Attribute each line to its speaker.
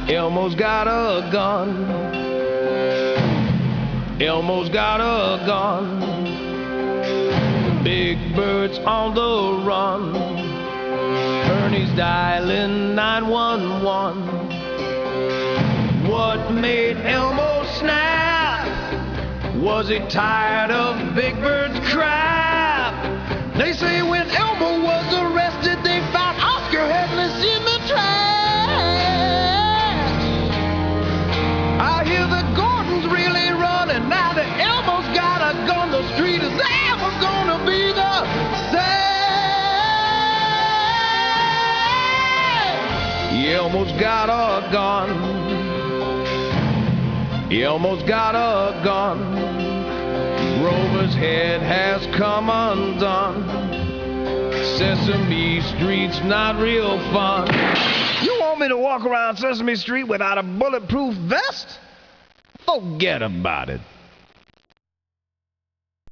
Speaker 1: Elmo's got a gun. Elmo's got a gun. Big Bird's on the run. Ernie's dialing 911. What made Elmo snap? Was he tired of Big Bird's crap? They say when Elmo was arrested, they found Oscar headless in the trash. I hear the Gordons really running now that Elmo's got a gun. The street is ever gonna be the same. Elmo's got a gun. Elmo's got a gun. Grover's head has come undone. Sesame Street's not real fun. You want me to walk around Sesame Street without a bulletproof vest? Forget about it.